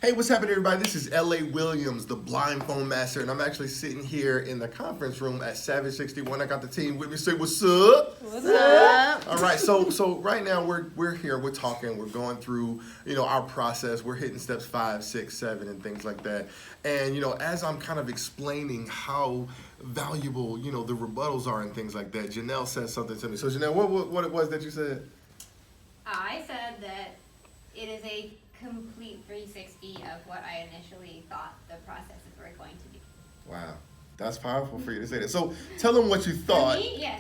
Hey, what's happening, everybody? This is L.A. Williams, the blind phone master, and I'm actually sitting here in the conference room at Savage 61. I got the team with me. Say, what's up? What's up? All right, so right now we're here, we're talking, we're going through, our process. We're hitting steps 5, 6, 7, and things like that. And as I'm kind of explaining how valuable the rebuttals are and things like that, Janelle said something to me. So Janelle, what it was that you said? I said that it is a complete 360 of what I initially thought the processes were going to be. Wow, that's powerful for you to say that. So tell them what you thought. For me, yes,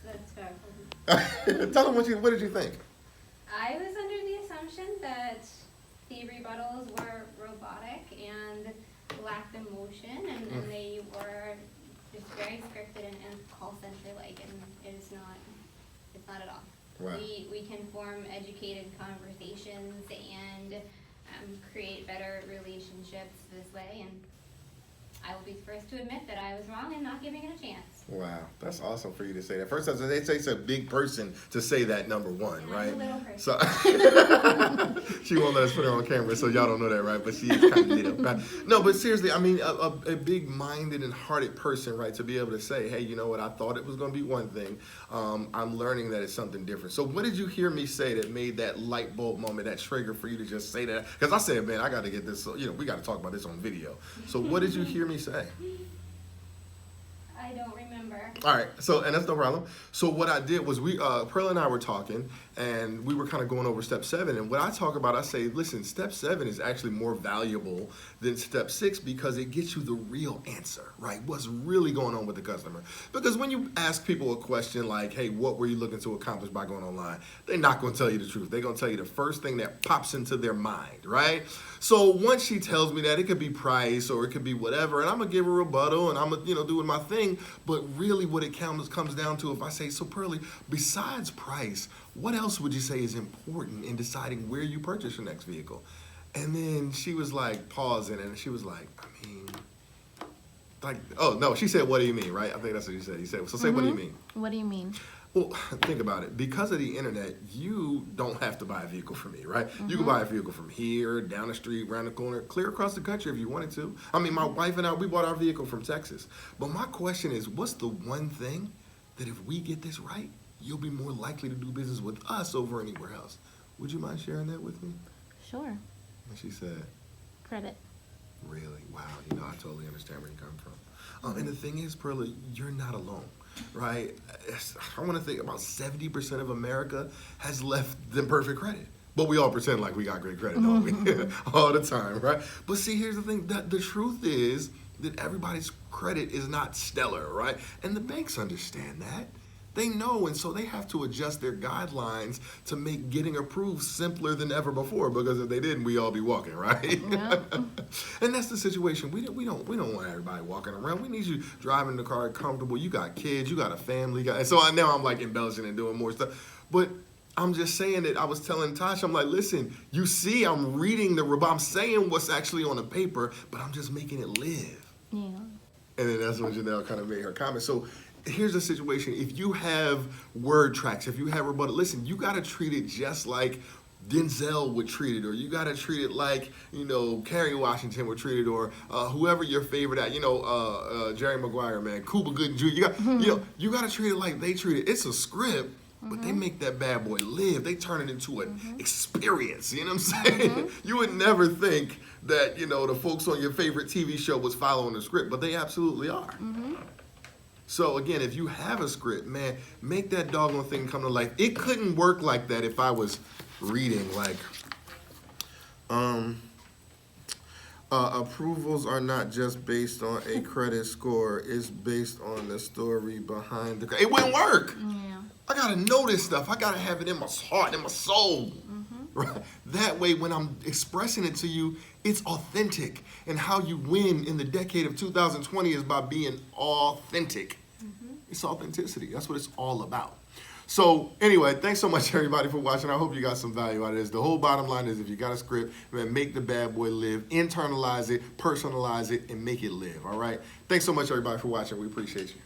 that's powerful. Tell them what did you think? I was under the assumption that the rebuttals were robotic and lacked emotion, and they were just very scripted and call center like, and it's not at all. Wow. We can form educated conversations and create better relationships this way, and I will be the first to admit that I was wrong in not giving it a chance. Wow, that's awesome for you to say that. First, they say it's a big person to say that, number one, And right? I'm a little person. So she won't let us put her on camera, so y'all don't know that, right? But she is kind of little, right? No, but seriously, I mean, a big-minded and hearted person, right? To be able to say, hey, you know what? I thought it was going to be one thing. I'm learning that it's something different. So what did you hear me say that made that light bulb moment, that trigger for you to just say that? Because I said, man, I got to get this. We got to talk about this on video. So what did you hear me say? I don't remember. All right, and that's no problem. So what I did was Pearl and I were talking, and we were kind of going over step 7. And what I talk about, I say, listen, step 7 is actually more valuable than step 6 because it gets you the real answer, right? What's really going on with the customer? Because when you ask people a question like, hey, what were you looking to accomplish by going online? They're not going to tell you the truth. They're going to tell you the first thing that pops into their mind, right? So once she tells me that, it could be price or it could be whatever, and I'm going to give her a rebuttal and I'm going to do my thing. But really what it comes down to, if I say, so Pearly, besides price, what else would you say is important in deciding where you purchase your next vehicle? And then she was like pausing and she was like, oh no, she said, what do you mean, right? I think that's what you said. You said, so say, what do you mean? What do you mean? Well, think about it. Because of the internet, you don't have to buy a vehicle from me, right? You can buy a vehicle from here, down the street, around the corner, clear across the country if you wanted to. I mean, my wife and I, we bought our vehicle from Texas. But my question is, what's the one thing that if we get this right, you'll be more likely to do business with us over anywhere else? Would you mind sharing that with me? Sure. And she said, Credit. really? Wow, I totally understand where you're coming from. And the thing is, Perla, you're not alone, right? I want to think about 70% of America has left them perfect credit. But we all pretend like we got great credit, don't we? All the time, right? But see, here's the thing. The truth is that everybody's credit is not stellar, right? And the banks understand that. They know, and so they have to adjust their guidelines to make getting approved simpler than ever before. Because if they didn't, we all be walking, right? Yeah. And that's the situation. We don't want everybody walking around. We need you driving the car comfortable. You got kids, you got a family, and so now I'm like embellishing and doing more stuff. But I'm just saying that I was telling Tasha, I'm like, listen, you see, I'm reading I'm saying what's actually on the paper, but I'm just making it live. Yeah. And then that's when Janelle kind of made her comment. So here's the situation. If you have word tracks, if you have rebuttal, listen, you got to treat it just like Denzel would treat it, or you got to treat it like, Kerry Washington would treat it, or whoever your favorite Jerry Maguire, man, Cuba Gooding Jr. You got to treat it like they treat it. It's a script, but they make that bad boy live. They turn it into an experience. You know what I'm saying? You would never think that, the folks on your favorite TV show was following the script, but they absolutely are. So again, if you have a script, man, make that doggone thing come to life. It couldn't work like that if I was reading like, approvals are not just based on a credit score. It's based on the story behind the. It wouldn't work. Yeah. I gotta know this stuff. I gotta have it in my heart, in my soul. Right? That way, when I'm expressing it to you, it's authentic. And how you win in the decade of 2020 is by being authentic. It's authenticity. That's what it's all about. So anyway, thanks so much, everybody, for watching. I hope you got some value out of this. The whole bottom line is, if you got a script, man, make the bad boy live, internalize it, personalize it, and make it live, all right? Thanks so much, everybody, for watching. We appreciate you.